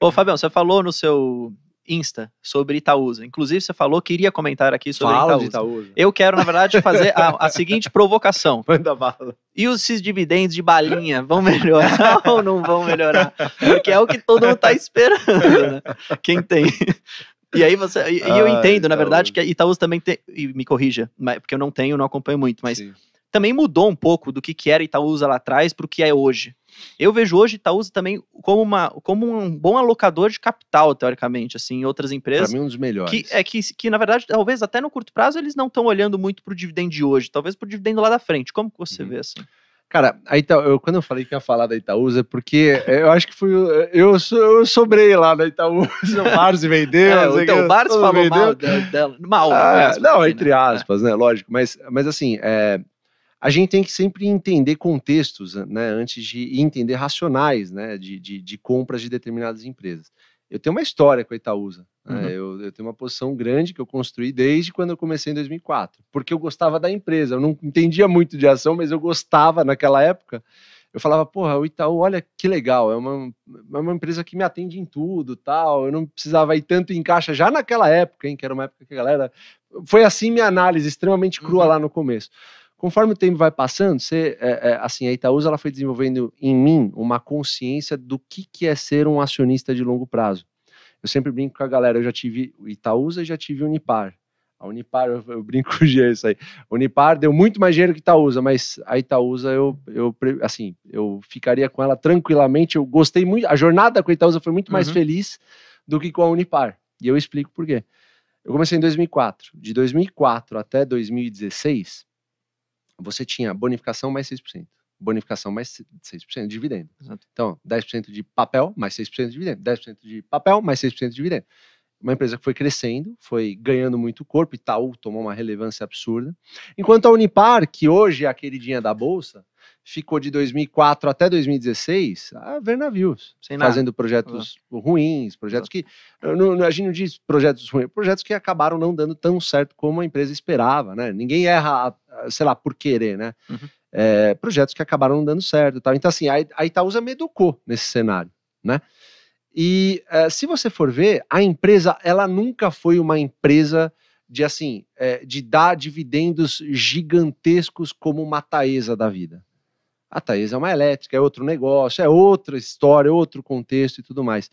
Ô, Fabião, você falou no seu Insta sobre Itaúsa. Inclusive, você falou que iria comentar aqui sobre Fala Itaúsa. de Itaúsa. Eu quero, na verdade, fazer a seguinte provocação. Manda bala. E esses dividendos de balinha vão melhorar ou não vão melhorar? Porque é o que todo mundo tá esperando, né? Quem tem. E aí eu entendo, na verdade, que a Itaúsa também tem, e me corrija, porque eu não acompanho muito, mas Sim. também mudou um pouco do que era Itaúsa lá atrás para o que é hoje. Eu vejo hoje Itaúsa também como um bom alocador de capital, teoricamente, assim, em outras empresas. Para mim, um dos melhores. Que, na verdade, talvez até no curto prazo, eles não estão olhando muito pro dividendo de hoje, talvez pro dividendo lá da frente. Como que você vê assim? Cara, quando eu falei que ia falar da Itaúsa, é porque eu acho que eu sobrei lá da Itaúsa, o Márcio vendeu. Então, o Márcio falou mal dela. Mal, não, entre aspas, né? Lógico. Mas assim, a gente tem que sempre entender contextos, né? Antes de entender racionais, né? De compras de determinadas empresas. Eu tenho uma história com a Itaúsa. Né? Eu tenho uma posição grande que eu construí desde quando eu comecei em 2004. Porque eu gostava da empresa. Eu não entendia muito de ação, mas eu gostava naquela época. Eu falava, porra, o Itaú, olha que legal. É uma empresa que me atende em tudo, tal. Eu não precisava ir tanto em caixa já naquela época, hein? Que era uma época que a galera... Foi assim minha análise, extremamente crua lá no começo. Conforme o tempo vai passando, assim, a Itaúsa ela foi desenvolvendo em mim uma consciência do que é ser um acionista de longo prazo. Eu sempre brinco com a galera, eu já tive o Itaúsa e já tive o Unipar. A Unipar, eu brinco com o G, isso aí. A Unipar deu muito mais dinheiro que a Itaúsa, mas a Itaúsa, eu ficaria com ela tranquilamente. Eu gostei muito, a jornada com a Itaúsa foi muito mais feliz do que com a Unipar. E eu explico por quê. Eu comecei em 2004. De 2004 até 2016, você tinha bonificação mais 6%. Bonificação mais 6% de dividendo. Exato. Então, 10% de papel mais 6% de dividendo. 10% de papel mais 6% de dividendo. Uma empresa que foi crescendo, foi ganhando muito corpo, Itaú tomou uma relevância absurda. Enquanto a Unipar, que hoje é a queridinha da Bolsa, ficou de 2004 até 2016 a ver navios, fazendo projetos ruins, projetos que... a gente não diz projetos ruins, projetos que acabaram não dando tão certo como a empresa esperava, né? Ninguém erra, sei lá, por querer, né? Projetos que acabaram não dando certo. Tal. Então, assim, a Itaúsa me educou nesse cenário, né? E se você for ver, a empresa, ela nunca foi uma empresa de, assim, de dar dividendos gigantescos como uma Taesa da vida. A Taesa é uma elétrica, é outro negócio, é outra história, outro contexto e tudo mais.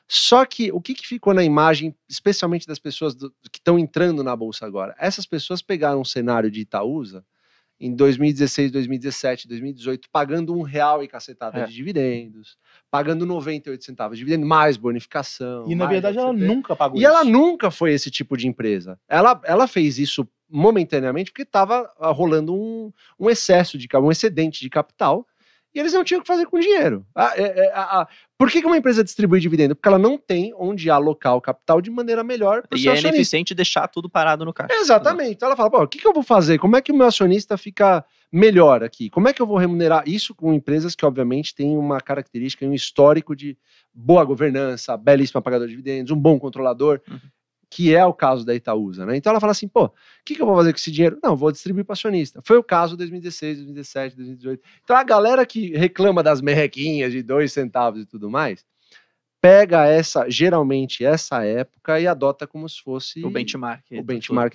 Só que o que ficou na imagem, especialmente das pessoas que estão entrando na Bolsa agora? Essas pessoas pegaram um cenário de Itaúsa em 2016, 2017, 2018, pagando R$1 e cacetada de dividendos, pagando 98 centavos de dividendo, mais bonificação. E, na verdade, ela nunca pagou isso. E ela nunca foi esse tipo de empresa. Ela fez isso momentaneamente porque estava rolando um excesso um excedente de capital, e eles não tinham o que fazer com o dinheiro. Por que uma empresa distribui dividendo? Porque ela não tem onde alocar o capital de maneira melhor para o seu acionista. E é ineficiente deixar tudo parado no caixa. Exatamente. Então ela fala, pô, o que eu vou fazer? Como é que o meu acionista fica melhor aqui? Como é que eu vou remunerar isso com empresas que, obviamente, têm uma característica e um histórico de boa governança, belíssima pagador de dividendos, um bom controlador, que é o caso da Itaúsa, né? Então ela fala assim, pô, o que eu vou fazer com esse dinheiro? Não, vou distribuir para acionista. Foi o caso de 2016, 2017, 2018. Então a galera que reclama das merrequinhas de 2 centavos e tudo mais, pega geralmente essa época e adota como se fosse o benchmark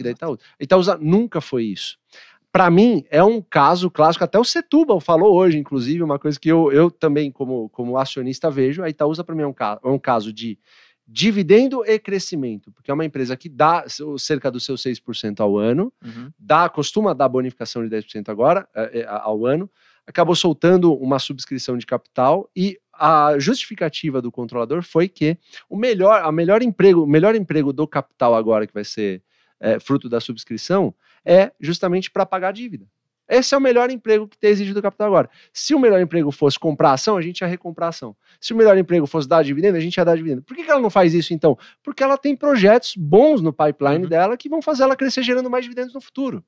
da Itaúsa. A Itaúsa nunca foi isso. Para mim, é um caso clássico, até o Setúbal falou hoje, inclusive, uma coisa que eu também, como acionista, vejo. A Itaúsa, para mim, é um caso de dividendo e crescimento, porque é uma empresa que dá cerca dos seus 6% ao ano, costuma dar bonificação de 10% agora, ao ano, acabou soltando uma subscrição de capital e a justificativa do controlador foi que o melhor emprego do capital agora, que vai ser fruto da subscrição, é justamente para pagar a dívida. Esse é o melhor emprego que tem exigido do capital agora. Se o melhor emprego fosse comprar ação, a gente ia recomprar ação. Se o melhor emprego fosse dar dividendo, a gente ia dar dividendo. Por que ela não faz isso, então? Porque ela tem projetos bons no pipeline dela que vão fazer ela crescer gerando mais dividendos no futuro.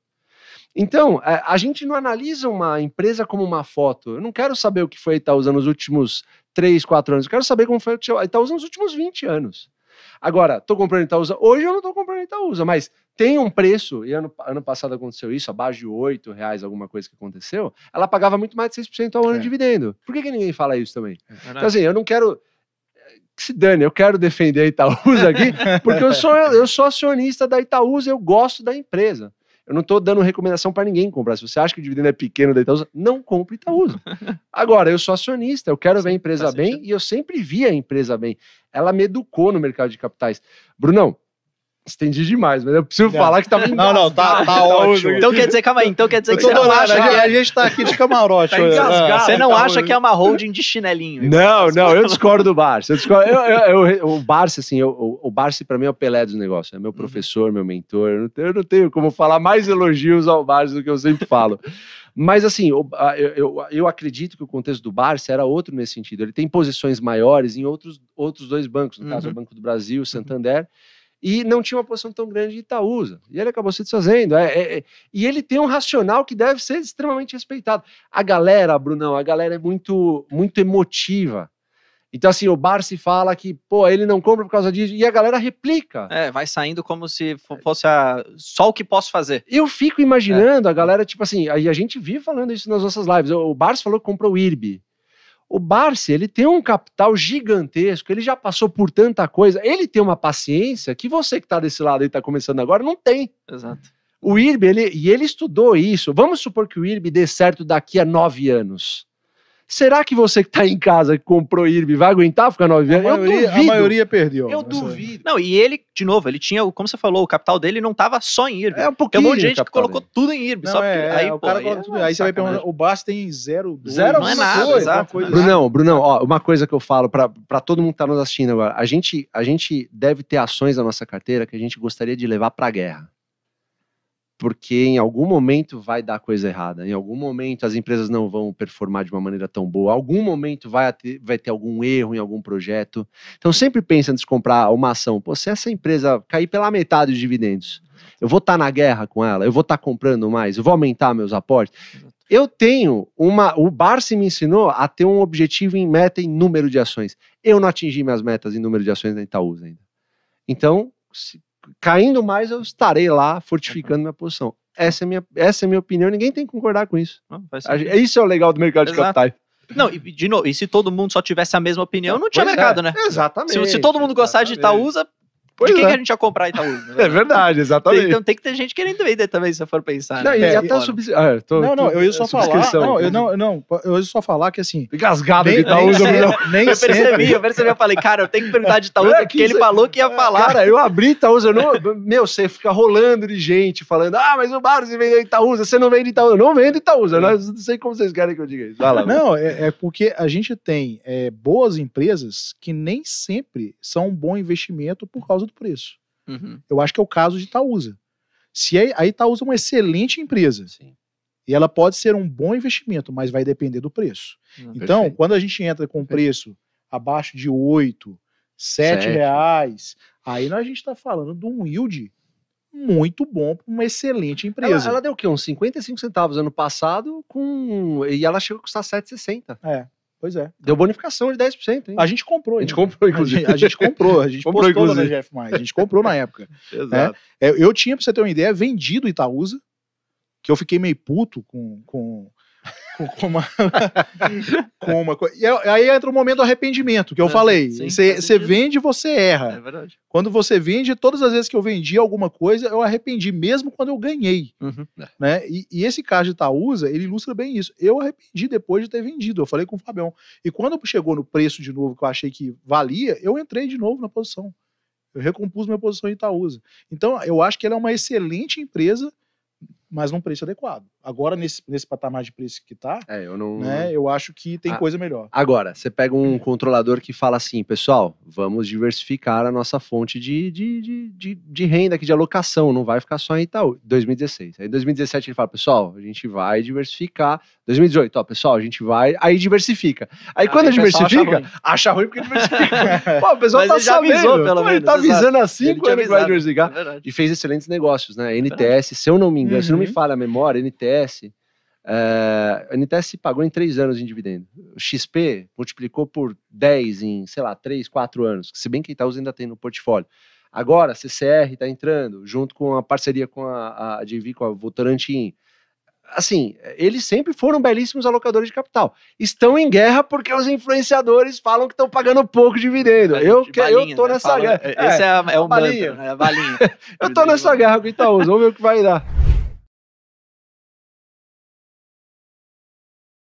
Então, a gente não analisa uma empresa como uma foto. Eu não quero saber o que foi a Itaúsa nos últimos 3, 4 anos. Eu quero saber como foi a Itaúsa nos últimos 20 anos. Agora, estou comprando Itaúsa. Hoje eu não estou comprando Itaúsa, mas tem um preço, e ano passado aconteceu isso, abaixo de R$8, alguma coisa que aconteceu, ela pagava muito mais de 6% ao ano de dividendo. Por que ninguém fala isso também? Então, assim, eu não quero... que se dane, eu quero defender a Itaúsa aqui, porque eu sou acionista da Itaúsa, eu gosto da empresa. Eu não estou dando recomendação para ninguém comprar. Se você acha que o dividendo é pequeno da Itaúsa, não compre Itaúsa. Agora, eu sou acionista, eu quero ver a empresa bem e eu sempre vi a empresa bem. Ela me educou no mercado de capitais. Brunão, estendi demais, mas eu preciso falar que tava engasgado. Não, tá ótimo. Então quer dizer, calma aí, então quer dizer que você não acha que a gente tá aqui de camarote. tá engasgado, você não acha que é uma holding de chinelinho? Não, eu discordo do Barsi. O Barsi, assim, o Barsi pra mim é o Pelé dos negócios, é meu professor, meu mentor, eu não tenho como falar mais elogios ao Barsi do que eu sempre falo. Mas assim, eu acredito que o contexto do Barsi era outro nesse sentido, ele tem posições maiores em outros dois bancos, no caso o Banco do Brasil, o Santander, e não tinha uma posição tão grande de Itaúsa. E ele acabou se desfazendo. E ele tem um racional que deve ser extremamente respeitado. A galera, Brunão, é muito, muito emotiva. Então, assim, o Barsi fala que, pô, ele não compra por causa disso, e a galera replica. Vai saindo como se fosse só o que posso fazer. Eu fico imaginando a galera, tipo assim, a gente vive falando isso nas nossas lives. O Barsi falou que comprou o IRB. O Barsi, ele tem um capital gigantesco, ele já passou por tanta coisa, ele tem uma paciência que você que está desse lado e está começando agora não tem. Exato. O IRB, ele estudou isso. Vamos supor que o IRB dê certo daqui a 9 anos. Será que você que está em casa, que comprou o IRB, vai aguentar ficar 9 anos? Eu duvido. A maioria perdeu. Eu duvido. Não, e ele, de novo, ele tinha, como você falou, o capital dele não estava só em IRB. É um pouquinho. Tem um monte de gente que colocou tudo em IRB. Só porque, aí, o cara coloca tudo. Aí você vai perguntar, o Barsi tem 0,2. Zero não é nada, exato. Brunão, ó, uma coisa que eu falo para todo mundo que tá nos assistindo agora, a gente deve ter ações da nossa carteira que a gente gostaria de levar pra guerra. Porque em algum momento vai dar coisa errada, em algum momento as empresas não vão performar de uma maneira tão boa, em algum momento vai ter algum erro em algum projeto. Então sempre pensa antes de comprar uma ação, pô, se essa empresa cair pela metade dos dividendos, eu vou estar na guerra com ela, eu vou estar comprando mais, eu vou aumentar meus aportes. Eu tenho o Barsi me ensinou a ter um objetivo em meta em número de ações. Eu não atingi minhas metas em número de ações da Itaúsa ainda. Então, caindo mais, eu estarei lá fortificando minha posição. Essa é a minha opinião, ninguém tem que concordar com isso. Isso é o legal do mercado de capitais. Não, e de novo, e se todo mundo só tivesse a mesma opinião, não tinha mercado, né? Exatamente. Se todo mundo gostasse de Itaúsa, de quem que a gente ia comprar Itaúsa? É verdade, exatamente. Então tem que ter gente querendo vender também, se for pensar. Não, Né? e até eu ia só falar. Eu ia só falar que assim. Engasgado de Itaúsa, eu percebi, eu falei, cara, eu tenho que perguntar de Itaúsa, porque ele falou que ia falar. Cara, eu abri Itaúsa, você fica rolando de gente falando, mas o Barsi vendeu Itaúsa, você não vende Itaúsa. Eu não vendo Itaúsa, não sei como vocês querem que eu diga isso. Vai lá. Não, é porque a gente tem boas empresas que nem sempre são um bom investimento por causa do preço. Eu acho que é o caso de Itaúsa. Se a Itaúsa é uma excelente empresa, sim, e ela pode ser um bom investimento, mas vai depender do preço. Então, perfeito, quando a gente entra com preço abaixo de 8, 7 reais, aí a gente está falando de um yield muito bom para uma excelente empresa. Ela deu o quê? Uns 55 centavos ano passado, e ela chegou a custar 7,60. Pois é. Deu bonificação de 10%, hein? A gente comprou. A gente comprou, inclusive. A gente comprou. A gente postou lá na GF+. A gente comprou na época. Exato. Eu tinha, pra você ter uma ideia, vendido Itaúsa, que eu fiquei meio puto com uma coisa. E aí entra o momento do arrependimento, que eu falei. Você vende, você erra. É verdade. Quando você vende, todas as vezes que eu vendi alguma coisa, eu arrependi, mesmo quando eu ganhei. Né? E esse caso de Itaúsa, ele ilustra bem isso. Eu arrependi depois de ter vendido. Eu falei com o Fabião. E quando chegou no preço de novo, que eu achei que valia, eu entrei de novo na posição. Eu recompus minha posição em Itaúsa. Então, eu acho que ela é uma excelente empresa, mas num preço adequado. Agora, nesse patamar de preço que tá, eu acho que tem coisa melhor. Agora, você pega um controlador que fala assim, pessoal, vamos diversificar a nossa fonte de renda aqui, de alocação, não vai ficar só em Itaú. 2016. Aí em 2017 ele fala, pessoal, a gente vai diversificar. 2018, pessoal, a gente vai... Aí diversifica. Aí quando diversifica, acha ruim porque diversifica. Pô, o pessoal tá sabendo. Avisou, pelo menos. Ele tá avisando há 5 anos que vai diversificar. E fez excelentes negócios, né? NTS, se eu não me engano, se não me falha a memória, NTS pagou em 3 anos em dividendo. O XP multiplicou por 10 em, 3, 4 anos. Se bem que Itaúsa ainda tem no portfólio. Agora, a CCR está entrando, junto com a parceria com a JV, com a Votorantim. assim, eles sempre foram belíssimos alocadores de capital. Estão em guerra porque os influenciadores falam que estão pagando pouco dividendo. Eu tô nessa guerra. Esse é o balinha. mantra, é a balinha. Eu tô nessa guerra com o Itaúsa, vamos ver o que vai dar.